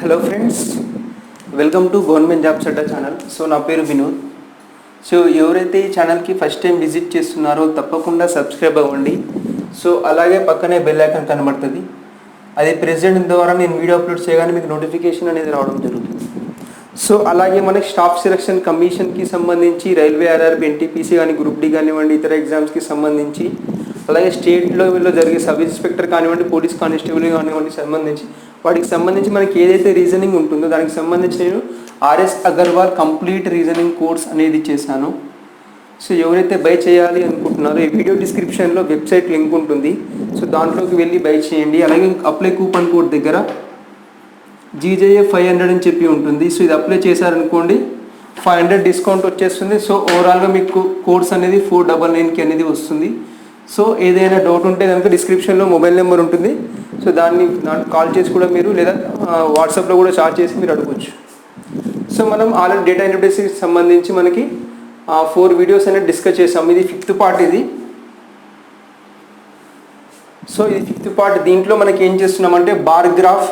Hello friends, welcome to government jobs Adda channel. So నా పేరు Vinod. So ఎవరైతే ఈ ఛానల్కి ఫస్ట్ టైం విజిట్ చేస్తున్నారో తప్పకుండా సబ్స్క్రైబ్ అవ్వండి. సో అలాగే పక్కనే బెల్ ఐకాన్ కనబడుతుంది, అది ప్రెసిడెంట్ ద్వారా నేను వీడియో అప్లోడ్ చేయగానే మీకు నోటిఫికేషన్ అనేది రావడం జరుగుతుంది. సో అలాగే మనకి స్టాఫ్ సెలక్షన్ కమిషన్కి సంబంధించి రైల్వే ఆర్ఆర్బీ ఎన్టీపీసీ కానీ గ్రూప్ డి కానివ్వండి ఇతర ఎగ్జామ్స్కి సంబంధించి, అలాగే స్టేట్ లెవెల్లో జరిగే సబ్ ఇన్స్పెక్టర్ కానివ్వండి పోలీస్ కానిస్టేబుల్ కానివ్వండి సంబంధించి వాటికి సంబంధించి మనకి ఏదైతే రీజనింగ్ ఉంటుందో దానికి సంబంధించి నేను RS Agarwal complete reasoning course అనేది చేశాను. సో ఎవరైతే బై చేయాలి అనుకుంటున్నారో ఈ వీడియో డిస్క్రిప్షన్లో వెబ్సైట్ లింక్ ఉంటుంది. సో దాంట్లోకి వెళ్ళి బై చేయండి. అలాగే అప్లై కూపన్ కోడ్ దగ్గర జీజేఏ 500 అని చెప్పి ఉంటుంది. సో ఇది అప్లై చేశారనుకోండి 500 డిస్కౌంట్ వచ్చేస్తుంది. సో ఓవరాల్గా మీకు కోర్స్ అనేది 499కి అనేది వస్తుంది. సో ఏదైనా డౌట్ ఉంటే కనుక డిస్క్రిప్షన్లో మొబైల్ నెంబర్ ఉంటుంది. సో దాన్ని నాకు కాల్ చేసి కూడా మీరు లేదా వాట్సాప్లో కూడా చార్జ్ చేసి మీరు అడగవచ్చు. సో మనం ఆల్రెడీ డేటా ఇంటర్ఫేస్కి సంబంధించి మనకి 4 వీడియోస్ అనేది డిస్కస్ చేసాం. ఇది 5th పార్ట్ ఇది. సో ఇది 5th పార్ట్. దీంట్లో మనకి ఏం చేస్తున్నామంటే బార్ గ్రాఫ్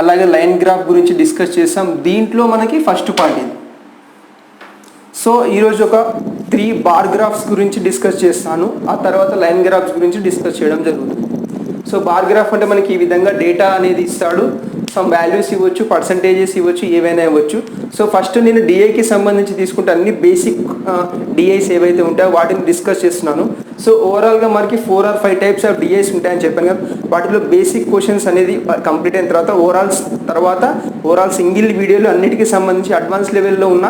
అలాగే లైన్ గ్రాఫ్ గురించి డిస్కస్ చేసాం. దీంట్లో మనకి ఫస్ట్ పార్ట్ ఇది. సో ఈరోజు ఒక 3 బార్ గ్రాఫ్స్ గురించి డిస్కస్ చేస్తాను. ఆ తర్వాత లైన్ గ్రాఫ్స్ గురించి డిస్కస్ చేయడం జరుగుతుంది. సో బార్ గ్రాఫ్ అంటే మనకి ఈ విధంగా డేటా అనేది ఇస్తాడు. సమ్ వాల్యూస్ ఇవ్వచ్చు, పర్సంటేజెస్ ఇవ్వచ్చు, ఏవైనా ఇవ్వచ్చు. సో ఫస్ట్ నేను డిఐకి సంబంధించి తీసుకుంటే అన్ని బేసిక్ డిఐస్ ఏవైతే ఉంటాయో వాటిని డిస్కస్ చేస్తున్నాను. సో ఓవరాల్గా మనకి 4 or 5 టైప్స్ ఆఫ్ డిఐస్ ఉంటాయని చెప్పాను కదా. వాటిలో బేసిక్ క్వశ్చన్స్ అనేది కంప్లీట్ అయిన తర్వాత ఓవరాల్ సింగిల్ వీడియోలు అన్నిటికీ సంబంధించి అడ్వాన్స్ లెవెల్లో ఉన్న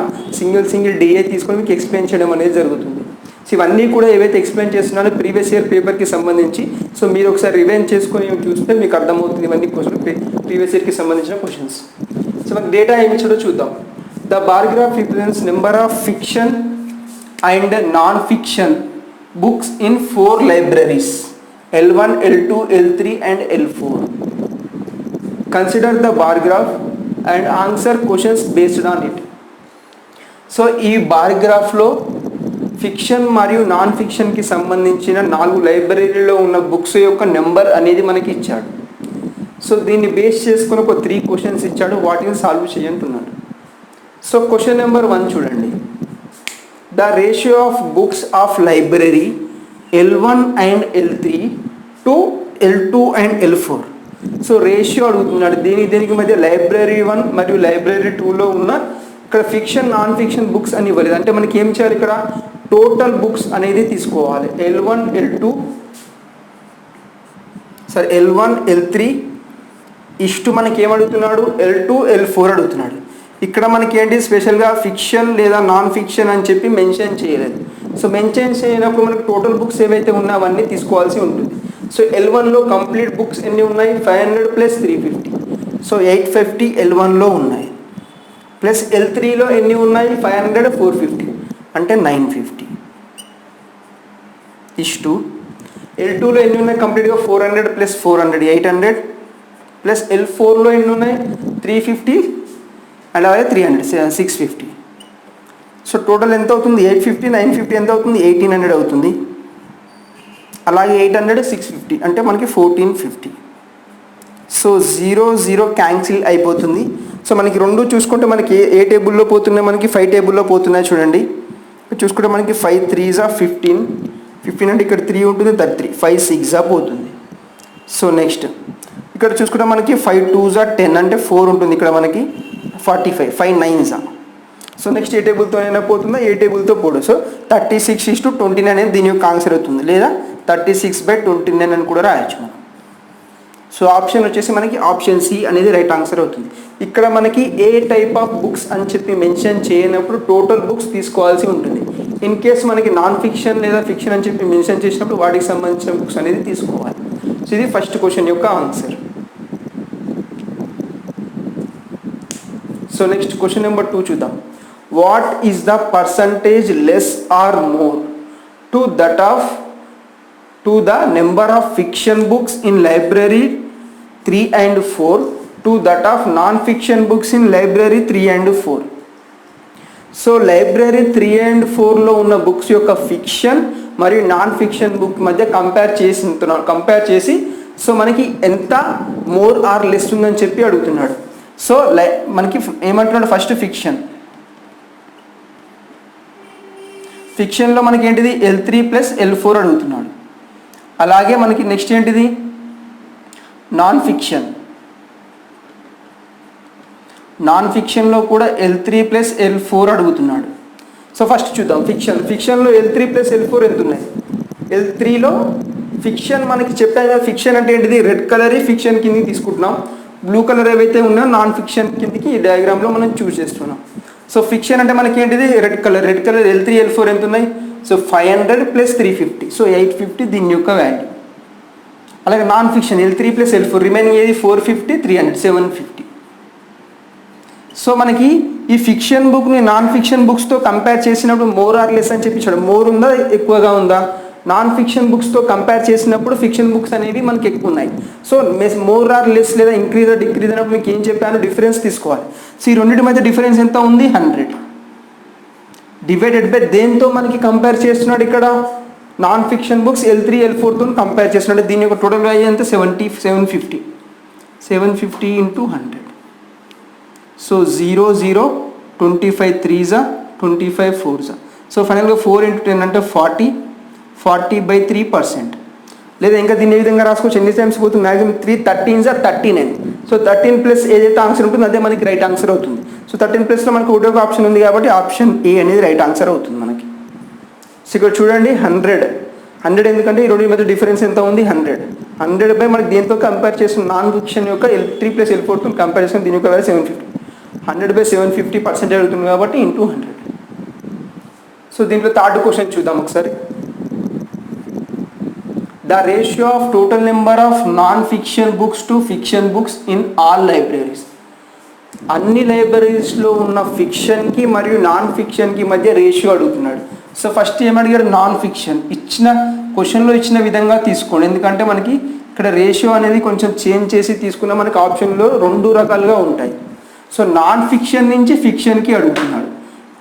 సింగిల్ డిఐ తీసుకొని మీకు ఎక్స్ప్లెయిన్ చేయడం అనేది జరుగుతుంది. సో ఇవన్నీ కూడా ఏవైతే ఎక్స్ప్లెయిన్ చేస్తున్నానో ప్రీవియస్ ఇయర్ పేపర్కి సంబంధించి. సో మీరు ఒకసారి రివైండ్ చేసుకొని చూస్తే మీకు అర్థమవుతుంది ఇవన్నీ క్వశ్చన్ ప్రీవియస్ ఇయర్కి సంబంధించిన క్వశ్చన్స్. సో మనకి డేటా ఏమి ఇచ్చాడో చూద్దాం. The bar graph represents number of fiction and non fiction books in 4 libraries L1, L2, L3 and L4. Consider the bar graph and answer questions based on it. So ఈ bar గ్రాఫ్లో fiction మరియు non ఫిక్షన్కి సంబంధించిన 4 లైబ్రరీలో ఉన్న books యొక్క number అనేది మనకి ఇచ్చాడు. సో దీన్ని బేస్ చేసుకుని ఒక 3 క్వశ్చన్స్ ఇచ్చాడు, వాటిని సాల్వ్ చేయంటున్నాడు. సో క్వశ్చన్ నెంబర్ 1 చూడండి. The ratio of books of library L1 and L3 to L2 and L4. So ratio అడుగుతున్నాడు. దీనికి మధ్య లైబ్రరీ 1 మరియు లైబ్రరీ 2లో ఉన్న ఇక్కడ ఫిక్షన్ నాన్ ఫిక్షన్ బుక్స్ అని ఇవ్వలేదు. అంటే మనకి ఏం చేయాలి, ఇక్కడ టోటల్ బుక్స్ అనేది తీసుకోవాలి. L1, L3 ఇష్టు మనకి ఏమడుగుతున్నాడు, L2, L4 అడుగుతున్నాడు. ఇక్కడ మనకి ఏంటి స్పెషల్గా ఫిక్షన్ లేదా నాన్ ఫిక్షన్ అని చెప్పి మెన్షన్ చేయలేదు. సో మెన్షన్ చేయనప్పుడు మనకి టోటల్ బుక్స్ ఏవైతే ఉన్నాయో అవన్నీ తీసుకోవాల్సి ఉంటుంది. సో L1లో కంప్లీట్ బుక్స్ ఎన్ని ఉన్నాయి, 500 + 350. సో 850 L1లో ఉన్నాయి. ప్లస్ L3లో ఎన్ని ఉన్నాయి, 500, 450 అంటే 950 ఇష్టు L2లో ఎన్ని ఉన్నాయి కంప్లీట్గా 400 + 400 800 ప్లస్ L4లో ఎన్ని ఉన్నాయి 350 అండ్ అలాగే 300 650. సో టోటల్ ఎంత అవుతుంది 850 950 ఎంత అవుతుంది 1800 అవుతుంది. అలాగే 800 650 అంటే మనకి 1450. సో 0 క్యాన్సిల్ అయిపోతుంది. సో మనకి రెండు చూసుకుంటే మనకి ఏ టేబుల్లో పోతున్నాయి, మనకి 5 టేబుల్లో పోతున్నాయి చూడండి. చూసుకుంటే మనకి 5 3s 15 అంటే ఇక్కడ 3 ఉంటుంది 33 5 6 పోతుంది. సో నెక్స్ట్ ఇక్కడ చూసుకుంటే మనకి 5 2s 10 అంటే 4 ఉంటుంది ఇక్కడ మనకి 45 5 9s. సో నెక్స్ట్ ఏ టేబుల్తో అయినా పోతుందా, ఏ టేబుల్తో పోదు. సో 36:29 అనేది దీని యొక్క ఆన్సర్ అవుతుంది, లేదా 36/29 అని కూడా రాయొచ్చు మనం. సో ఆప్షన్ వచ్చేసి మనకి ఆప్షన్ సి అనేది రైట్ ఆన్సర్ అవుతుంది. ఇక్కడ మనకి ఏ టైప్ ఆఫ్ బుక్స్ అని చెప్పి మెన్షన్ చేయనప్పుడు టోటల్ బుక్స్ తీసుకోవాల్సి ఉంటుంది. ఇన్ కేస్ మనకి నాన్ ఫిక్షన్ లేదా ఫిక్షన్ అని చెప్పి మెన్షన్ చేసినప్పుడు వాటికి సంబంధించిన బుక్స్ అనేది తీసుకోవాలి. సో ఇది ఫస్ట్ క్వశ్చన్ యొక్క answer. So next question number 2 చూద్దాం. What is the percentage less or more to the number of fiction books in library 3 and 4 to that of non-fiction books in library 3 and 4. So library 3 and 4లో ఉన్న books యొక్క fiction మరియు non fiction book మధ్య compare చేసి so మనకి ఎంత more or less ఉందని చెప్పి అడుగుతున్నాడు. సో మనకి ఏమంటున్నాడు ఫస్ట్ ఫిక్షన్లో మనకి ఏంటిది L3 + L4 అడుగుతున్నాడు. అలాగే మనకి నెక్స్ట్ ఏంటిది నాన్ ఫిక్షన్లో కూడా L3 + L4 అడుగుతున్నాడు. సో ఫస్ట్ చూద్దాం ఫిక్షన్లో L3 + L4 ఎంత ఉన్నాయి. L3లో ఫిక్షన్ మనకి చెప్పాను కదా, ఫిక్షన్ అంటే ఏంటిది రెడ్ కలర్ ఫిక్షన్ కిందకి తీసుకుంటున్నాం, బ్లూ కలర్ ఏవైతే ఉన్నాయో నాన్ ఫిక్షన్ కిందకి ఈ డయాగ్రామ్లో మనం చూస్ చేస్తున్నాం. సో ఫిక్షన్ అంటే మనకి ఏంటిది రెడ్ కలర్ L3 L4 ఎంత ఉన్నాయి. సో 500 + 350, సో 850 దీని యొక్క వాల్యూ. అలాగే non fiction L3 + L4 remaining ఏది 450 300 750. సో మనకి ఈ ఫిక్షన్ బుక్ని నాన్ ఫిక్షన్ బుక్స్తో కంపేర్ చేసినప్పుడు మోర్ ఆర్ లెస్ అని చెప్పించాడు. మోర్ ఉందా ఎక్కువగా ఉందా. నాన్ ఫిక్షన్ బుక్స్తో కంపేర్ చేసినప్పుడు ఫిక్షన్ బుక్స్ అనేవి మనకి ఎక్కువ ఉన్నాయి. సో మోర్ ఆర్ లెస్ లేదా ఇంక్రీజ్ ఆర్ డిక్రీజ్ అన్నప్పుడు మీకు ఏం చెప్పాను డిఫరెన్స్ తీసుకోవాలి. సో ఈ రెండింటి మధ్య డిఫరెన్స్ ఎంత ఉంది 100 డివైడెడ్ బై దేంతో మనకి కంపేర్ చేస్తున్నాడు ఇక్కడ నాన్ ఫిక్షన్ బుక్స్ L3 L4తో కంపేర్ చేస్తున్నాడు. దీని యొక్క టోటల్ వాల్యూ ఎంత 750 × 100. So 0 0 25 3s 25 4s. సో ఫైనల్గా 4 × 10 అంటే 40/3%. లేదా ఇంకా దీన్ని ఏ విధంగా రాసుకోవచ్చు, ఎన్ని టైమ్స్ పోతుంది మ్యాక్సిమం 3 13s 39. సో 13 + ఏదైతే ఆన్సర్ ఉంటుందో అదే మనకి రైట్ ఆన్సర్ అవుతుంది. సో 13+లో మనకి ఒకటి ఆప్షన్ ఉంది కాబట్టి ఆప్షన్ ఏ అనేది రైట్ ఆన్సర్ అవుతుంది మనకి. సో ఇక్కడ చూడండి 100 ఎందుకంటే ఈ రెండు మధ్య డిఫరెన్స్ ఎంత ఉంది 100 మనకి దీంతో కంపేర్ చేసిన నాన్ ఫిక్షన్ యొక్క L3 + L4తో కంపేర్ చేసిన దీని యొక్క వాల్యూ 750. 100/750% అవుతుంది కాబట్టి × 100. సో దీంట్లో థర్డ్ క్వశ్చన్ చూద్దాం ఒకసారి. The ratio of total number of non-fiction books to fiction books in all libraries. అన్ని లైబ్రరీస్లో ఉన్న ఫిక్షన్కి మరియు నాన్ ఫిక్షన్కి మధ్య రేషియో అడుగుతున్నాడు. సో ఫస్ట్ ఏమడిగాడు నాన్ ఫిక్షన్ ఇచ్చిన క్వశ్చన్లో ఇచ్చిన విధంగా తీసుకోండి, ఎందుకంటే మనకి ఇక్కడ రేషియో అనేది కొంచెం చేంజ్ చేసి తీసుకున్న మనకి ఆప్షన్లో 2 రకాలుగా ఉంటాయి. సో నాన్ ఫిక్షన్ నుంచి ఫిక్షన్కి అడుగుతున్నాడు.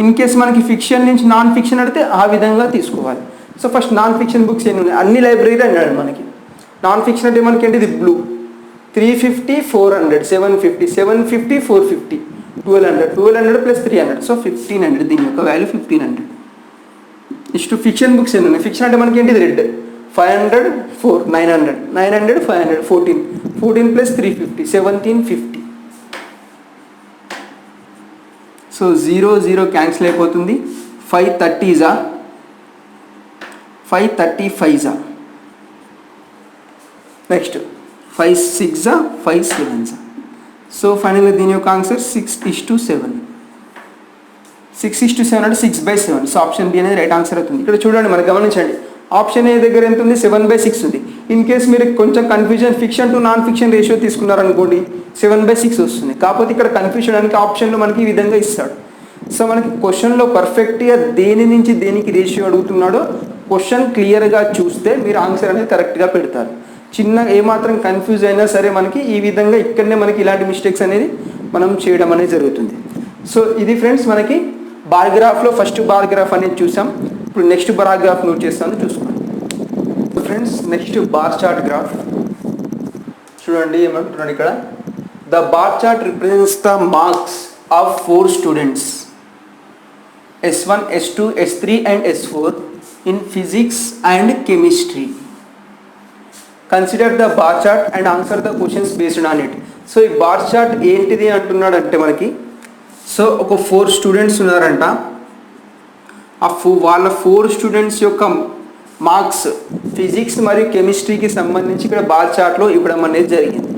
ఇన్ కేస్ మనకి ఫిక్షన్ నుంచి నాన్ ఫిక్షన్ అడిగితే ఆ విధంగా తీసుకోవాలి. So first non fiction books ఎన్ని ఉన్నాయి అన్ని లైబ్రరీలో అన్నాడు మనకి. నాన్ ఫిక్షన్ అంటే మనకి ఏంటిది బ్లూ 350 400 750 750 450 1200 + 300 సో 1500. దీని యొక్క వాల్యూ 1500. నెక్స్ట్ ఫిక్షన్ బుక్స్ ఎన్ని ఉన్నాయి. ఫిక్షన్ అంటే మనకి ఏంటిది రెడ్ 500 4 900 900 500 14 + 350 1750. సో 0 0 క్యాన్సిల్ అయిపోతుంది. 5 30s 5 35s. Next 5 6s 5 7s. So ఫైనల్గా దీని యొక్క ఆన్సర్ 6:7. 6:7 అంటే 6/7. సో ఆప్షన్ బి అనేది రైట్ ఆన్సర్ అవుతుంది. ఇక్కడ చూడండి మనకు గమనించండి ఆప్షన్ ఏ దగ్గర ఎంత ఉంది 7/6 ఉంది. ఇన్ కేస్ మీరు కొంచెం confusion fiction to non fiction ratio తీసుకున్నారనుకోండి 7/6 వస్తుంది. కాకపోతే ఇక్కడ కన్ఫ్యూజన్ అనేది ఆప్షన్లో మనకి ఈ విధంగా ఇస్తాడు. సో మనకి క్వశ్చన్లో పర్ఫెక్ట్గా దేని నుంచి దేనికి రేషియో అడుగుతున్నాడో క్వశ్చన్ క్లియర్గా చూస్తే మీరు ఆన్సర్ అనేది కరెక్ట్గా పెడతారు. చిన్న ఏమాత్రం కన్ఫ్యూజ్ అయినా సరే మనకి ఈ విధంగా ఇక్కడనే మనకి ఇలాంటి మిస్టేక్స్ అనేది మనం చేయడం అనేది జరుగుతుంది. సో ఇది ఫ్రెండ్స్ మనకి బార్ గ్రాఫ్లో ఫస్ట్ బార్ గ్రాఫ్ అనేది చూసాం. ఇప్పుడు నెక్స్ట్ బార్ గ్రాఫ్ నోట్ చేస్తాను చూసుకోండి. Friends next bar chart graph చూడండి ఏమంటున్నాడు ఇక్కడ. The bar chart represents the marks of 4 students S1 S2 S3 and S4 in physics and chemistry. Consider the bar chart and answer the questions based on it. So ఈ bar chart ఏంటిది అంటున్నాడు అంటే మనకి so ఒక 4 students ఉన్నారంట. వాళ్ళ 4 students యొక్క marks physics మరియు కెమిస్ట్రీకి సంబంధించి ఇక్కడ బార్ చార్ట్లో ఇవ్వడం అనేది జరిగింది.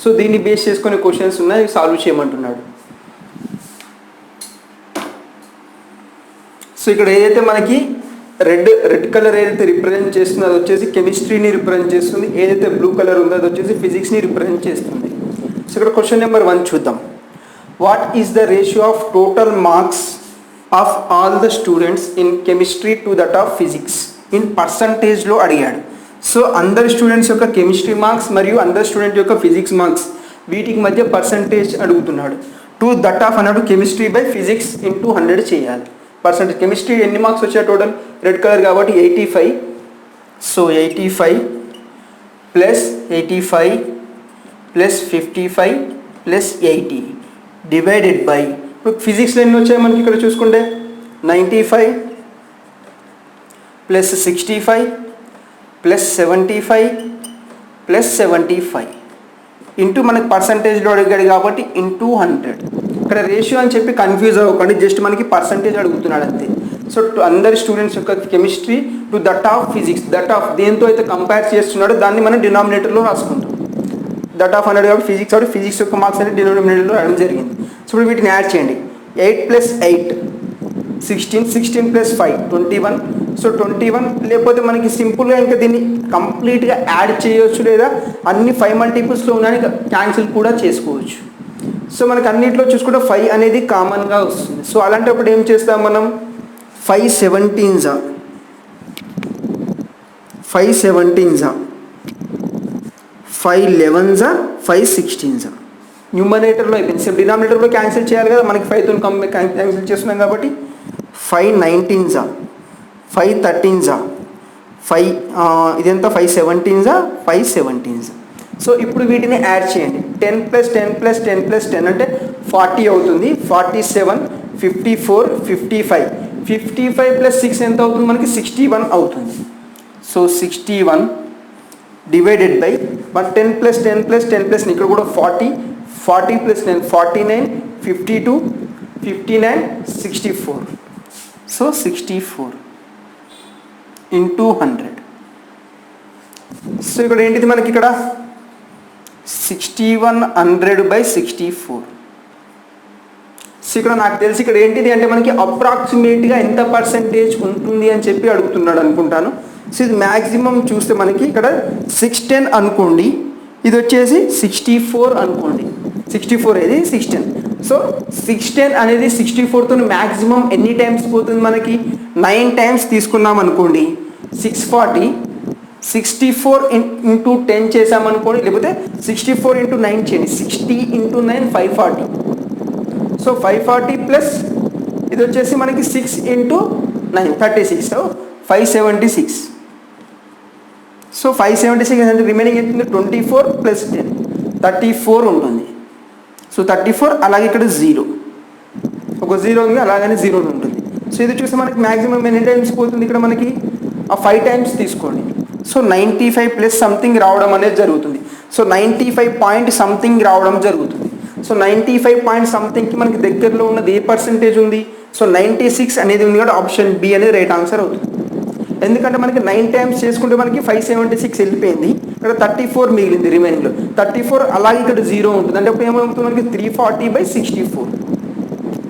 సో దీన్ని బేస్ చేసుకునే క్వశ్చన్స్ ఉన్నాయి, సాల్వ్ చేయమంటున్నాడు. సో ఇక్కడ ఏదైతే మనకి రెడ్ కలర్ ఏదైతే రిప్రజెంట్ చేస్తుందో అది వచ్చేసి కెమిస్ట్రీని రిప్రజెంట్ చేస్తుంది, ఏదైతే బ్లూ కలర్ ఉందో అది వచ్చేసి ఫిజిక్స్ని రిప్రజెంట్ చేస్తుంది. సో ఇక్కడ క్వశ్చన్ నెంబర్ 1 చూద్దాం. What is the ratio of total marks of all the students in chemistry to that of physics in పర్సంటేజ్లో అడిగాడు. సో అందరి స్టూడెంట్స్ యొక్క కెమిస్ట్రీ మార్క్స్ మరియు అందరి స్టూడెంట్ యొక్క ఫిజిక్స్ మార్క్స్ వీటికి మధ్య పర్సంటేజ్ అడుగుతున్నాడు. టు దట్ ఆఫ్ అన్నాడు కెమిస్ట్రీ బై ఫిజిక్స్ ఇంటూ 100 చేయాలి. పర్సంటేజ్ కెమిస్ట్రీ ఎన్ని మార్క్స్ వచ్చాయి టోటల్ రెడ్ కలర్ కాబట్టి 85. సో 85 + 85 + 55 + 80 డివైడెడ్ బై, ఇప్పుడు ఫిజిక్స్లో ఎన్ని వచ్చాయి మనకి ఇక్కడ చూసుకుంటే 95 ప్లస్ 65 ప్లస్ 75 ప్లస్ 75 ఇంటూ మనకి పర్సంటేజ్లో అడిగాడు కాబట్టి ఇంటూ 100. ఇక్కడ రేషియో అని చెప్పి కన్ఫ్యూజ్ అవ్వకండి, జస్ట్ మనకి పర్సంటేజ్ అడుగుతున్నాడు అంతే. సో అందరి స్టూడెంట్స్ యొక్క chemistry to that of physics, that of దేంతో అయితే కంపేర్ చేస్తున్నాడో దాన్ని మనం డినామినేటర్లో రాసుకుంటాం. దట్ ఆఫ్ అన్నాడు కాబట్టి ఫిజిక్స్ కాబట్టి ఫిజిక్స్ యొక్క మార్క్స్ అనేది డినామినేటర్లో రావడం జరిగింది. సో ఇప్పుడు వీటిని యాడ్ చేయండి. 8 ప్లస్ 8 16, 16 ప్లస్ 5 21. సో 21, లేకపోతే మనకి సింపుల్గా ఇంకా దీన్ని కంప్లీట్గా యాడ్ చేయవచ్చు, లేదా అన్ని 5 మల్టిపుల్స్లో ఉన్నాయని క్యాన్సిల్ కూడా చేసుకోవచ్చు. సో మనకి అన్నింటిలో చూసుకుంటే 5 అనేది కామన్గా వస్తుంది. సో అలాంటప్పుడు ఏం చేస్తాం మనం, 5 17s 5 17s 5 11s 5 16s. న్యూమరేటర్లో అయిపోయింది. సేమ్ డినామినేటర్లో క్యాన్సిల్ చేయాలి కదా, మనకి 5తో క్యాన్సిల్ చేస్తున్నాం కాబట్టి 5 19s 5 13s 5 ఇదంతా 5 17s 5 17s. సో ఇప్పుడు వీటిని యాడ్ చేయండి. 10 ప్లస్ 10 ప్లస్ 10 ప్లస్ 10 అంటే 40 అవుతుంది. 47 54 55 55 ప్లస్ 6 ఎంత అవుతుంది మనకి 61 అవుతుంది. So 61 divided by 10 plus 10 plus 10 plus ఇక్కడ కూడా 40 40 ప్లస్ 10 49 52 59 64. So 64 into 100. సో ఇక్కడ ఏంటిది మనకి ఇక్కడ 6100/64. సో ఇక్కడ నాకు తెలిసి ఇక్కడ ఏంటిది అంటే మనకి అప్రాక్సిమేట్గా ఎంత పర్సెంటేజ్ ఉంటుంది అని చెప్పి అడుగుతున్నాడు అనుకుంటాను. సో ఇది మ్యాక్సిమం చూస్తే మనకి ఇక్కడ 610 అనుకోండి, ఇది వచ్చేసి 64 అనుకోండి. 64 అనేది 610. సో 610 అనేది 64తో మ్యాక్సిమం ఎన్ని టైమ్స్ పోతుంది మనకి 9 టైమ్స్ తీసుకున్నాం అనుకోండి. 640 64 ఇంటూ 10 చేసామనుకోండి, లేకపోతే 64 ఇంటూ 9 చేయండి. 60 ఇంటూ 9 540. సో 540 ప్లస్ ఇది వచ్చేసి మనకి 6 ఇంటూ 9 36. సో 576. సో 576 అంటే రిమైనింగ్ ఎంత 24 ప్లస్ 10 34 ఉంటుంది. సో 34, అలాగే ఇక్కడ 0 ఒక 0 ఉంది, అలాగనే 0 ఉంటుంది. సో ఇది చూస్తే మనకి మ్యాక్సిమం ఎన్ని టైమ్స్ పోతుంది ఇక్కడ మనకి 5 టైమ్స్ తీసుకోండి. సో 95 ప్లస్ సంథింగ్ రావడం అనేది జరుగుతుంది. సో 95 పాయింట్ సంథింగ్ రావడం జరుగుతుంది. సో 95 పాయింట్ సంథింగ్కి మనకి దగ్గరలో ఉన్నది ఏ పర్సెంటేజ్ ఉంది? సో 96 అనేది ఉంది కాబట్టి ఆప్షన్ బి అనేది రైట్ ఆన్సర్ అవుతుంది. ఎందుకంటే మనకి 9 టైమ్స్ చేసుకుంటే మనకి 576 వెళ్ళిపోయింది, ఇక్కడ 34 మిగిలింది రిమైనింగ్లో. 34 అలాగే ఇక్కడ 0 ఉంటుంది, అంటే ఇప్పుడు ఏమవుతుంది మనకి 340/64.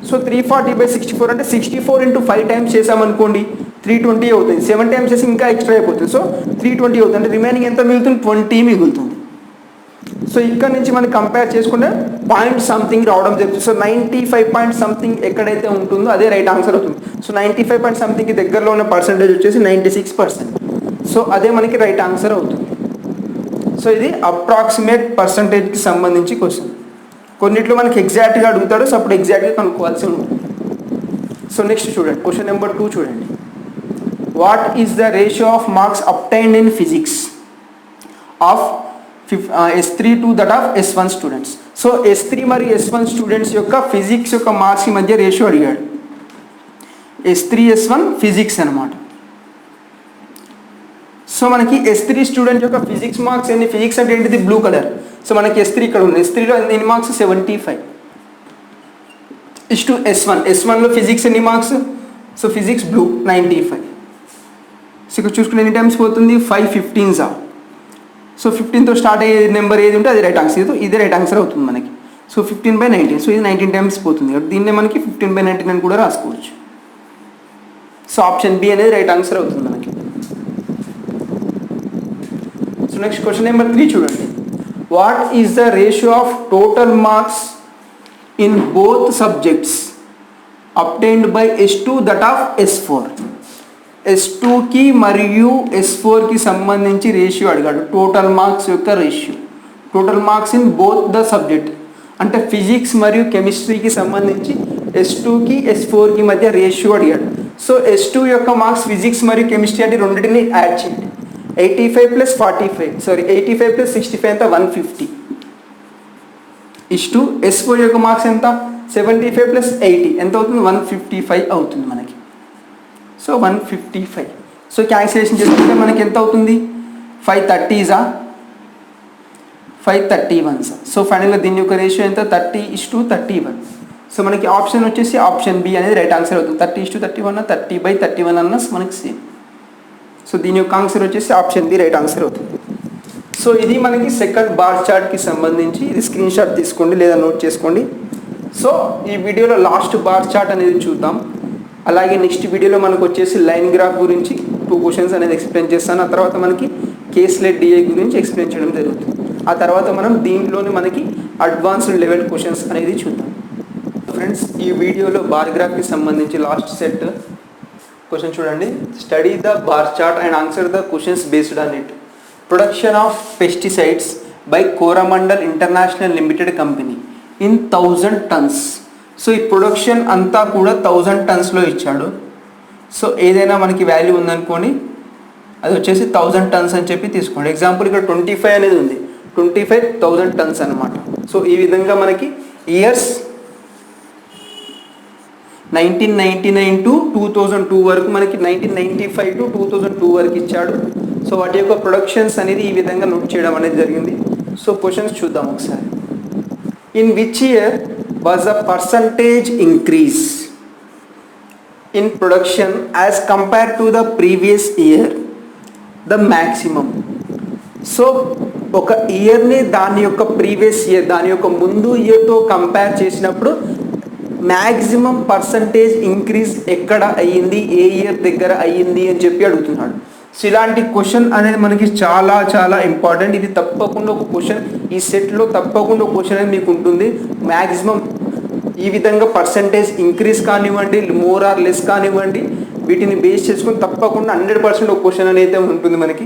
సో 340/64 అంటే 64 ఇంటూ 5 టైమ్స్ చేసామనుకోండి 320 అవుతుంది. 7 టైమ్స్ చేసి ఇంకా ఎక్స్ట్రా అయిపోతుంది. సో 320 అవుతుంది, అంటే రిమైనింగ్ ఎంత మిగులుతుంది 20 మిగులుతుంది. సో ఇక్కడ నుంచి మనం కంపేర్ చేసుకుంటే పాయింట్ సంథింగ్ రావడం జరుగుతుంది. సో 95 పాయింట్ సంథింగ్ ఎక్కడైతే ఉంటుందో అదే రైట్ ఆన్సర్ అవుతుంది. సో 95 పాయింట్ సంథింగ్కి దగ్గరలో ఉన్న పర్సెంటేజ్ వచ్చేసి 96%. సో అదే మనకి రైట్ ఆన్సర్ అవుతుంది. సో ఇది అప్రాక్సిమేట్ పర్సంటేజ్కి సంబంధించి క్వశ్చన్. కొన్నిట్లో మనకి ఎగ్జాక్ట్గా అడుగుతాడు, సో అప్పుడు ఎగ్జాక్ట్గా కనుక్కోవాల్సి ఉంటుంది. సో నెక్స్ట్ చూడండి, క్వశ్చన్ నెంబర్ 2 చూడండి. What is the ratio of marks obtained in physics of S3 to that of S1 students. So S3 మరియు S1 స్టూడెంట్స్ యొక్క ఫిజిక్స్ యొక్క మార్క్స్ మధ్య రేషియో అడిగాడు. S3 S1 ఫిజిక్స్ అనమాట. సో మనకి S3 student యొక్క physics marks ఎన్ని? Physics అంటే ఏంటిది? Blue colour. సో మనకి S3 ఇక్కడ ఉంది. S3లో ఎన్ని మార్క్స్? 75. ఇష్టు S1లో ఫిజిక్స్ ఎన్ని marks? So physics blue 95. So ఇక్కడ చూసుకుని ఎన్ని టైమ్స్ పోతుంది? 5 15s. సో 15తో స్టార్ట్ అయ్యే నెంబర్ ఏది ఉంటే అది రైట్ ఆన్సర్. ఇది రైట్ ఆన్సర్ అవుతుంది మనకి. సో 15/19. సో ఇది 19 టైమ్స్ పోతుంది కాబట్టి దీన్నే మనకి 15/19 అని కూడా రాసుకోవచ్చు. సో ఆప్షన్ బి అనేది రైట్ ఆన్సర్ అవుతుంది మనకి. సో నెక్స్ట్ క్వశ్చన్ నెంబర్ 3 చూడండి. What is the ratio of total marks in both subjects obtained by S2 that of S4. S2కి మరియు S4కి సంబంధించి రేషియో అడిగాడు. టోటల్ మార్క్స్ యొక్క ratio, total marks in both the subject అంటే physics మరియు కెమిస్ట్రీకి సంబంధించి S2కి S4కి మధ్య ratio అడిగాడు. సో S2 యొక్క మార్క్స్ ఫిజిక్స్ మరియు కెమిస్ట్రీ అంటే రెండింటిని యాడ్ చేయండి. 85 + 45 85 + 65 ఎంత? 150. S4 యొక్క మార్క్స్ ఎంత 75 ప్లస్ 80 ఎంత అవుతుంది 155 అవుతుంది మనకి. సో 155. సో క్యాన్సిలేషన్ చేసుకుంటే మనకి ఎంత అవుతుంది 530 531. సో ఫైనల్గా దీని యొక్క రేషియో ఎంత 30:31. సో మనకి ఆప్షన్ వచ్చేసి ఆప్షన్ బి అనేది రైట్ ఆన్సర్ అవుతుంది. 30:31 30/31 అన్న మనకి సేమ్. సో దీని యొక్క ఆన్సర్ వచ్చేసి ఆప్షన్ బి రైట్ ఆన్సర్ అవుతుంది. సో ఇది మనకి సెకండ్ బార్ చార్ట్కి సంబంధించి ఇది స్క్రీన్ షాట్ తీసుకోండి లేదా నోట్ చేసుకోండి. సో ఈ వీడియోలో లాస్ట్ బార్ చార్ట్ అనేది చూద్దాం. అలాగే నెక్స్ట్ వీడియోలో మనకు వచ్చేసి లైన్ గ్రాఫ్ గురించి 2 క్వశ్చన్స్ అనేది ఎక్స్ప్లెయిన్ చేస్తాను. ఆ తర్వాత మనకి కేస్లెట్ డిఐ గురించి ఎక్స్ప్లెయిన్ చేయడం జరుగుతుంది. ఆ తర్వాత మనం దీంట్లోనే మనకి అడ్వాన్స్డ్ లెవెల్ క్వశ్చన్స్ అనేది చూద్దాం. ఫ్రెండ్స్ ఈ వీడియోలో బార్ గ్రాఫ్కి సంబంధించి లాస్ట్ సెట్ క్వశ్చన్ చూడండి. Study the bar chart and answer the questions based on it. Production of pesticides by Coromandel international limited company in 1000 tons. So ఈ ప్రొడక్షన్ అంతా కూడా 1000 tonsలో ఇచ్చాడు. సో ఏదైనా మనకి వాల్యూ ఉందనుకోని అది వచ్చేసి 1000 tons అని చెప్పి తీసుకోండి. ఎగ్జాంపుల్ ఇక్కడ 25 అనేది ఉంది, 25,000 tons అనమాట. సో ఈ విధంగా మనకి ఇయర్స్ 1999 to 2002 వరకు, మనకి 1995 to 2002 వరకు ఇచ్చాడు. సో వాటి యొక్క ప్రొడక్షన్స్ అనేది ఈ విధంగా నోట్ చేయడం అనేది జరిగింది. సో క్వశ్చన్స్ చూద్దాం ఒకసారి. In which year was a percentage increase in production as compared to the previous year the maximum. So ఒక ఇయర్ని దాని యొక్క ప్రీవియస్ ఇయర్, దాని యొక్క ముందు ఇయర్తో కంపేర్ చేసినప్పుడు మ్యాక్సిమం పర్సంటేజ్ ఇంక్రీజ్ ఎక్కడ అయ్యింది, ఏ ఇయర్ దగ్గర అయ్యింది అని చెప్పి అడుగుతున్నాడు. సో ఇలాంటి క్వశ్చన్ అనేది మనకి చాలా చాలా ఇంపార్టెంట్. ఇది తప్పకుండా ఒక క్వశ్చన్ ఈ సెట్లో తప్పకుండా ఒక క్వశ్చన్ అనేది మీకు ఉంటుంది. మ్యాక్సిమం ఈ విధంగా పర్సంటేజ్ ఇంక్రీజ్ కానివ్వండి, మోర్ ఆర్ లెస్ కానివ్వండి, వీటిని బేస్ చేసుకుని తప్పకుండా 100% ఒక క్వశ్చన్ అనేది ఉంటుంది మనకి.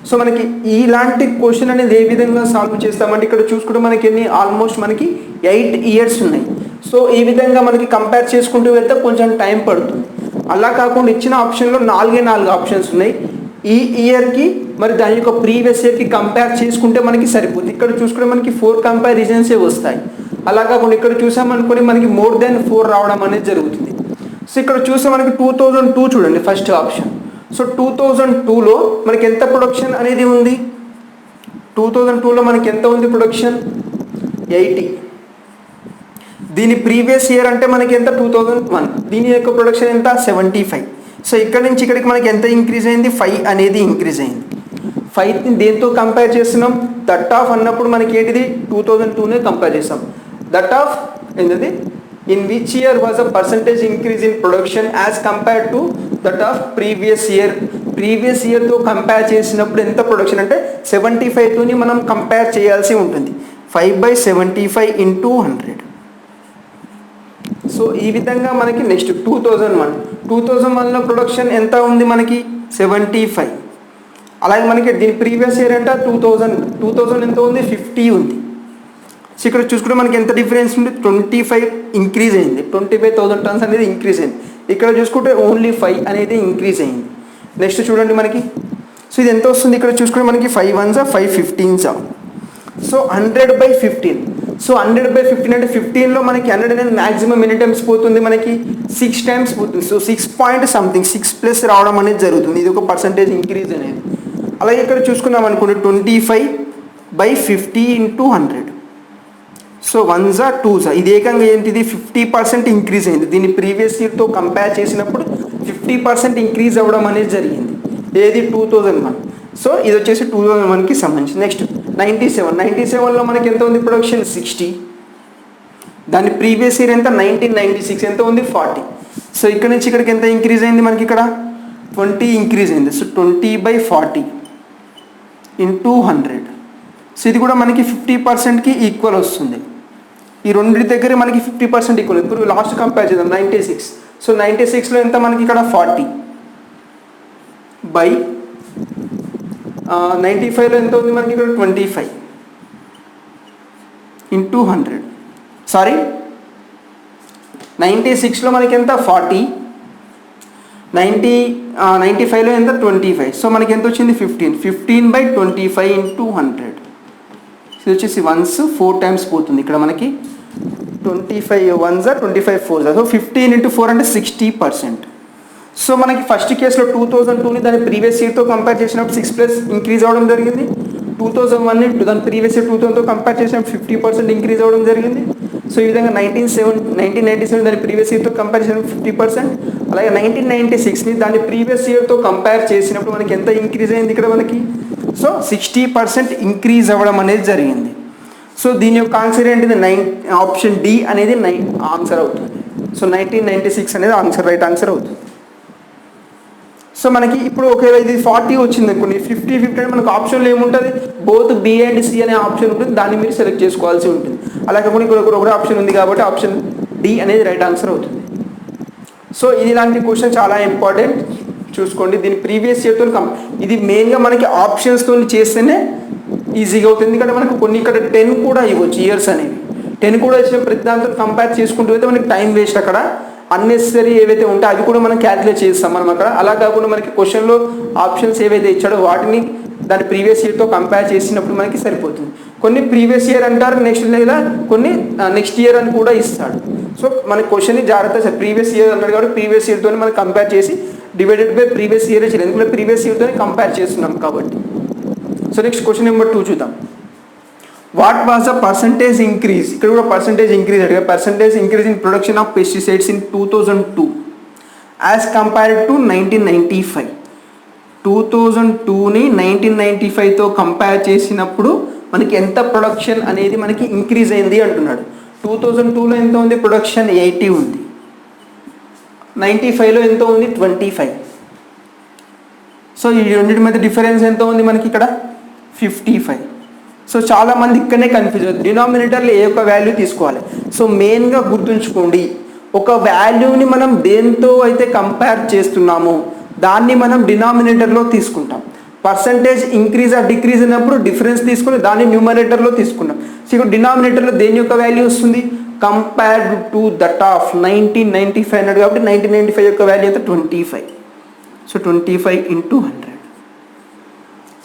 సో మనకి ఇలాంటి క్వశ్చన్ అనేది ఏ విధంగా సాల్వ్ చేస్తామంటే ఇక్కడ చూసుకుంటే మనకి ఆల్మోస్ట్ మనకి 8 years ఉన్నాయి. సో ఈ విధంగా మనకి కంపేర్ చేసుకుంటూ వెళ్తే కొంచెం టైం పడుతుంది. అలా కాకుండా ఇచ్చిన ఆప్షన్లో 4 ఆప్షన్స్ ఉన్నాయి. ఈ ఇయర్కి మరి దాని యొక్క ప్రీవియస్ ఇయర్కి కంపేర్ చేసుకుంటే మనకి సరిపోతుంది. ఇక్కడ చూసుకుంటే మనకి 4 కంపారిజన్సే వస్తాయి. అలా కాకుండా ఇక్కడ చూసామనుకోని మనకి మోర్ దెన్ 4 రావడం అనేది జరుగుతుంది. సో ఇక్కడ చూస్తే మనకి 2002 చూడండి ఫస్ట్ ఆప్షన్. సో 2002లో మనకి ఎంత ప్రొడక్షన్ అనేది ఉంది, 2002లో మనకి ఎంత ఉంది ప్రొడక్షన్ 80. దీని ప్రీవియస్ ఇయర్ అంటే మనకి ఎంత 2001, దీని యొక్క ప్రొడక్షన్ ఎంత 75. సో ఇక్కడ నుంచి ఇక్కడికి మనకి ఎంత ఇంక్రీజ్ అయింది 5 అనేది ఇంక్రీజ్ అయింది. 5ని దేంతో కంపేర్ చేస్తున్నాం, దట్ ఆఫ్ అన్నప్పుడు మనకి ఏంటిది 2002నే కంపేర్ చేస్తాం. దట్ ఆఫ్ ఏంటది in which year was a percentage increase in production as compare to that of previous year. Previous ఇయర్తో కంపేర్ చేసినప్పుడు ఎంత ప్రొడక్షన్ అంటే 75తోని మనం కంపేర్ చేయాల్సి ఉంటుంది. 5/75 × 100. సో ఈ విధంగా మనకి నెక్స్ట్ 2001లో ప్రొడక్షన్ ఎంత ఉంది మనకి 75. అలాగే మనకి దీని ప్రీవియస్ ఇయర్ అంటే 2000 ఎంత ఉంది 50 ఉంది. సో ఇక్కడ చూసుకుంటే మనకి ఎంత డిఫరెన్స్ ఉంది 25 ఇంక్రీజ్ అయింది, 25,000 tons అనేది ఇంక్రీజ్ అయింది. ఇక్కడ చూసుకుంటే ఓన్లీ 5 అనేది ఇంక్రీజ్ అయింది. నెక్స్ట్ చూడండి మనకి సో ఇది ఎంత వస్తుంది, ఇక్కడ చూసుకుంటే మనకి 5 1s 5 15s. సో 100/15. సో 100/15 అంటే 15లో మనకి 100 అనేది మ్యాక్సిమం ఎన్ని టైమ్స్ పోతుంది మనకి 6 times పోతుంది. సో 6 point something 6+ రావడం అనేది జరుగుతుంది. ఇది ఒక పర్సంటేజ్ ఇంక్రీజ్ అనేది. అలాగే ఇక్కడ చూసుకున్నాం అనుకోండి 25/50 × 100. సో 1s 2s ఇది ఏకంగా ఏంటిది 50% ఇంక్రీజ్ అయింది. దీన్ని ప్రీవియస్ ఇయర్తో కంపేర్ చేసినప్పుడు 50% ఇంక్రీజ్ అవ్వడం అనేది జరిగింది. ఏది 2001. సో ఇది వచ్చేసి 2001కి సంబంధించి. నెక్స్ట్ 97లో మనకి ఎంత ఉంది ప్రొడక్షన్ 60. దాని ప్రీవియస్ ఇయర్ ఎంత 1996 ఎంత ఉంది 40. సో ఇక్కడ నుంచి ఇక్కడికి ఎంత ఇంక్రీజ్ అయింది మనకి ఇక్కడ 20 ఇంక్రీజ్ అయింది. సో 20/40 × 100. సో ఇది కూడా మనకి 50%కి ఈక్వల్ వస్తుంది. ఈ రెండింటి దగ్గర మనకి 50% ఈక్వల్. ఇప్పుడు లాస్ట్ కంపేర్ చేద్దాం 96. సో 96లో ఎంత మనకి ఇక్కడ 40/95లో ఎంత ఉంది మనకి ఇక్కడ 25 × 100. సారీ 96లో మనకి ఎంత 40, 95లో ఎంత 25. సో మనకి ఎంత వచ్చింది 15/25 × 100. ఇది వచ్చేసి 1s 4 టైమ్స్ పోతుంది ఇక్కడ మనకి 25 1s 25 4s. సో 15 into 4 అంటే 60%. సో మనకి ఫస్ట్ కేసులో 2002ని దాని ప్రీవియస్ ఇయర్తో కంపేర్ చేసినప్పుడు 6+ ఇంక్రీజ్ అవ్వడం జరిగింది. 2001ని దాని ప్రీవియస్ ఇయర్ 2000తో కంపేర్ చేసినప్పుడు 50% ఇంక్రీజ్ అవ్వడం జరిగింది. సో ఈ విధంగా 1997 దాని ప్రీవియస్ ఇయర్తో కంపేర్ చేసినప్పుడు 50%. అలాగే 1996ని దాని ప్రీవియస్ ఇయర్తో కంపేర్ చేసినప్పుడు మనకి ఎంత ఇంక్రీజ్ అయింది ఇక్కడ మనకి? సో 60% ఇంక్రీజ్ అవ్వడం అనేది జరిగింది. సో దీని యొక్క ఆన్సర్ ఏంటిది? ఆప్షన్ డి అనేది ఆన్సర్ అవుతుంది. సో 1996 అనేది ఆన్సర్, రైట్ ఆన్సర్ అవుతుంది. సో మనకి ఇప్పుడు ఒకవేళ ఇది 40 వచ్చింది అనుకోండి, 50 అంటే మనకు ఆప్షన్లో ఏముంటుంది? బోత్ బి అండ్ సి అనే ఆప్షన్ ఉంటుంది, దాన్ని మీరు సెలెక్ట్ చేసుకోవాల్సి ఉంటుంది. అలా కాకుండా ఇక్కడ ఒక ఆప్షన్ ఉంది కాబట్టి ఆప్షన్ డి అనేది రైట్ ఆన్సర్ అవుతుంది. సో ఇది ఇలాంటి క్వశ్చన్ చాలా ఇంపార్టెంట్, చూసుకోండి. దీని ప్రీవియస్ ఇయర్తో ఇది మెయిన్గా మనకి ఆప్షన్స్తో చేస్తేనే ఈజీగా అవుతుంది. ఎందుకంటే మనకు కొన్ని ఇక్కడ 10 కూడా ఇవ్వచ్చు ఇయర్స్ అనేవి. 10 కూడా వచ్చిన ప్రతి దాంతో కంపేర్ చేసుకుంటూ అయితే మనకి టైం వేస్ట్. అక్కడ అన్నెసరీ ఏవైతే ఉంటాయో అవి కూడా మనం క్యాలిక్యులేట్ చేస్తాం మనం అక్కడ. అలా కాకుండా మనకి క్వశ్చన్లో ఆప్షన్స్ ఏవైతే ఇచ్చాడో వాటిని దాని ప్రీవియస్ ఇయర్తో కంపేర్ చేసినప్పుడు మనకి సరిపోతుంది. కొన్ని ప్రీవియస్ ఇయర్ అంటారు, కొన్ని నెక్స్ట్ ఇయర్ అని కూడా ఇస్తాడు. సో మన క్వశ్చన్ని జాగ్రత్త ప్రీవియస్ ఇయర్ అన్నాడు కాబట్టి ప్రీవియస్ ఇయర్తో మనం కంపేర్ చేసి డివైడెడ్ బై ప్రీవియస్ ఇయర్ చేయాలి, ఎందుకంటే ప్రీవియస్ ఇయర్తో కంపేర్ చేస్తున్నాం కాబట్టి. సో నెక్స్ట్ క్వశ్చన్ నెంబర్ 2 చూద్దాం. What was the percentage increase? ఇక్కడ కూడా పర్సంటేజ్ ఇంక్రీజ్ అడిగా. Percentage increase in production of pesticides in 2002 as compared to 1995. 2002ని 1995తో కంపేర్ చేసినప్పుడు మనకి ఎంత ప్రొడక్షన్ అనేది మనకి ఇంక్రీజ్ అయింది అంటున్నాడు. 2002లో ఎంత ఉంది? ప్రొడక్షన్ 80 ఉంది. 95లో ఎంత ఉంది? 25. సో ఈ రెండింటి మధ్య డిఫరెన్స్ ఎంత ఉంది మనకి ఇక్కడ? 55. సో చాలామంది ఇక్కడనే కన్ఫ్యూజ్ అవుతుంది, డినామినేటర్లో ఏ ఒక్క వాల్యూ తీసుకోవాలి. సో మెయిన్గా గుర్తుంచుకోండి, ఒక వాల్యూని మనం దేంతో అయితే కంపేర్ చేస్తున్నామో దాన్ని మనం డినామినేటర్లో తీసుకుంటాం. పర్సంటేజ్ ఇంక్రీజ్ ఆర్ డిక్రీజ్ అయినప్పుడు డిఫరెన్స్ తీసుకుని దాన్ని న్యూమరేటర్లో తీసుకున్నాం. సో ఇక్కడ డినామినేటర్లో దేని యొక్క వాల్యూ వస్తుంది? కంపేర్డ్ టు దట్ ఆఫ్ 1995 అన్నాడు కాబట్టి 1995 యొక్క వాల్యూ అయితే 25. So 25 into 100.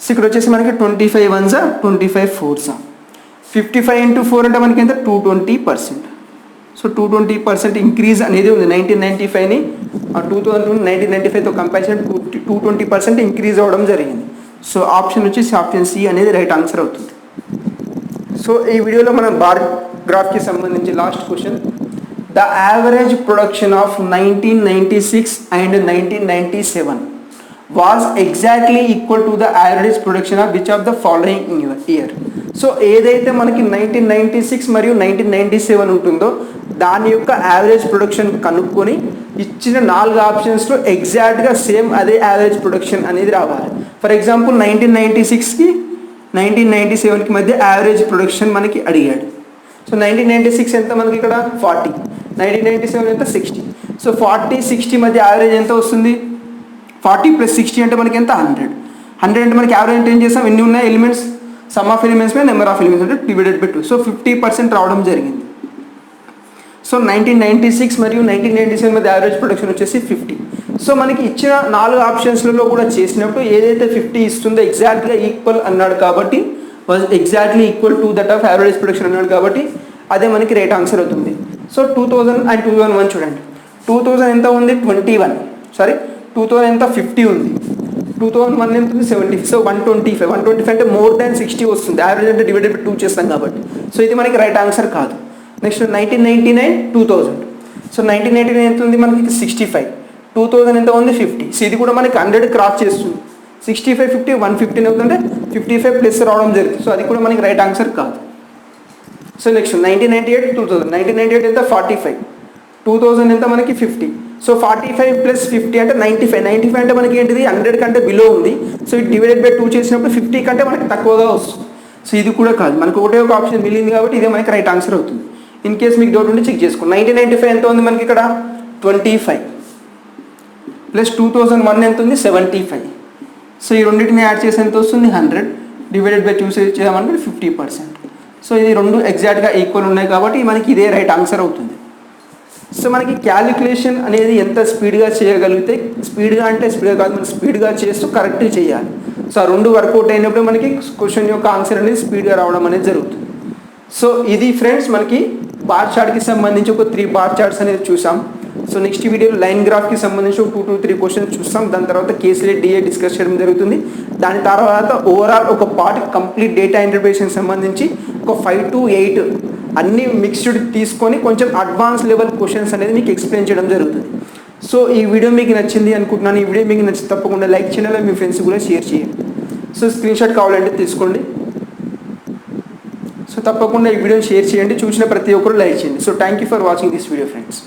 సో ఇక్కడ వచ్చేసి మనకి 25 1s 25 4s. 55 into 4 అంటే మనకి ఎంత? 220%. సో 220% ఇంక్రీజ్ అనేది ఉంది. 1995ని 1995తో కంపేర్ చేసి 220% ఇంక్రీజ్ అవ్వడం జరిగింది. సో ఆప్షన్ వచ్చేసి ఆప్షన్ సి అనేది రైట్ ఆన్సర్ అవుతుంది. సో ఈ వీడియోలో మనం బార్ గ్రాఫ్కి సంబంధించి last question. The average production of 1996 and 1997 was exactly equal to the average production of which of the following year? So ఏదైతే మనకి 1996 మరియు 1997 ఉంటుందో దాని యొక్క యావరేజ్ ప్రొడక్షన్ కనుక్కొని ఇచ్చిన 4 ఆప్షన్స్లో ఎగ్జాక్ట్గా సేమ్ అదే యావరేజ్ ప్రొడక్షన్ అనేది రావాలి. ఫర్ ఎగ్జాంపుల్ 1996కి 1997కి మధ్య యావరేజ్ ప్రొడక్షన్ మనకి అడిగాడు. సో 1996 ఎంత మనకి ఇక్కడ? 40. 1997 ఎంత? 60. సో 40 60 మధ్య యావరేజ్ ఎంత వస్తుంది? 40 + 60 అంటే మనకి ఎంత? 100. 100 అంటే మనకి యావరేజ్ అంటే ఏం చేస్తాం? ఎన్ని ఉన్నాయి ఎలిమెంట్స్? సమ్ ఆఫ్ ఎలిమెంట్స్ మీద నెంబర్ ఆఫ్ ఎలిమెంట్స్ అంటే డివైడెడ్ బై 2. సో 50% రావడం జరిగింది. సో 1996 మరియు 1997 మధ్య యావరేజ్ ప్రొడక్షన్ వచ్చేసి 50. సో మనకి ఇచ్చిన 4 ఆప్షన్స్లలో కూడా చేసినప్పుడు ఏదైతే 50 ఇస్తుందో ఎగ్జాక్ట్గా ఈక్వల్ అన్నాడు కాబట్టి exactly equal to that of average production అన్నాడు కాబట్టి అదే మనకి రైట్ ఆన్సర్ అవుతుంది. సో 2000 అండ్ 2001 చూడండి. 2000 ఎంత ఉంది? 21. 2000 ఎంత? 50 ఉంది. 2001 ఎంత ఉంది? 70. సో 125 అంటే మోర్ దాన్ 60 వస్తుంది. యావరేజ్ అంటే డివైడెడ్ బై 2 చేస్తాం కాబట్టి. సో ఇది మనకి రైట్ ఆన్సర్ కాదు. నెక్స్ట్ 1999 2000. సో 1999 ఎంత ఉంది మనకి? 65. 2000 ఎంత ఉంది? 50. సో ఇది కూడా మనకి 100 క్రాస్ చేస్తుంది. 65 50 115 అవుతుంటే 55 ప్లస్ రావడం జరుగుతుంది. సో అది కూడా మనకి రైట్ ఆన్సర్ కాదు. So next 1998 2000. 1998 ఎంత? 45. 2000 ఎంత మనకి? 50. సో 45 + 50 అంటే 95. 95 అంటే మనకి ఏంటిది? 100 కంటే బిలో ఉంది. సో ఇది డివైడెడ్ బై 2 చేసినప్పుడు 50 కంటే మనకి తక్కువగా వస్తుంది. సో ఇది కూడా కాదు, మనకు ఒకటే ఒక ఆప్షన్ మిగిలింది కాబట్టి ఇదే మనకి రైట్ ఆన్సర్ అవుతుంది. ఇన్ కేస్ మీకు డౌట్ ఉంటే చెక్ చేసుకోండి. 1995 ఎంత ఉంది మనకి ఇక్కడ? 25 + 2001 ఎంత ఉంది? 75. సో ఈ రెండింటిని యాడ్ చేసి ఎంత వస్తుంది? 100 డివైడెడ్ బై 2 చేద్దామనుకుంటే 50%. సో ఇది రెండు ఎగ్జాక్ట్గా ఈక్వల్ ఉన్నాయి కాబట్టి మనకి ఇదే రైట్ ఆన్సర్ అవుతుంది. సో మనకి క్యాలిక్యులేషన్ అనేది ఎంత స్పీడ్గా చేయగలిగితే, స్పీడ్గా అంటే స్పీడ్గా కాదు, మనం స్పీడ్గా చేస్తూ కరెక్ట్గా చేయాలి. సో ఆ రెండు వర్కౌట్ అయినప్పుడు మనకి క్వశ్చన్ యొక్క ఆన్సర్ అనేది స్పీడ్గా రావడం అనేది జరుగుతుంది. సో ఇది ఫ్రెండ్స్ మనకి బార్ చార్ట్కి సంబంధించి ఒక 3 బార్ చార్ట్స్ అనేది చూసాం. సో నెక్స్ట్ వీడియోలో లైన్ గ్రాఫ్కి సంబంధించి ఒక 2 to 3 క్వశ్చన్స్ చూస్తాం. దాని తర్వాత కేసీలెట్ డిఏ డిస్కస్ చేయడం జరుగుతుంది. దాని తర్వాత ఓవరాల్ ఒక పార్ట్ కంప్లీట్ డేటా ఇంటర్ప్రిటేషన్ సంబంధించి ఒక 5 to 8 అన్ని మిక్స్డ్ తీసుకొని కొంచెం అడ్వాన్స్ లెవెల్ క్వశ్చన్స్ అనేది మీకు ఎక్స్ప్లెయిన్ చేయడం జరుగుతుంది. సో ఈ వీడియో మీకు నచ్చింది అనుకుంటున్నాను. ఈ వీడియో మీకు నచ్చి తప్పకుండా లైక్ చేయాలి, మీ ఫ్రెండ్స్ కూడా షేర్ చేయండి. సో స్క్రీన్ షాట్ కావాలంటే తీసుకోండి. సో తప్పకుండా ఈ వీడియోని షేర్ చేయండి, చూసిన ప్రతి ఒక్కరు లైక్ చేయండి. So thank you for watching this video friends.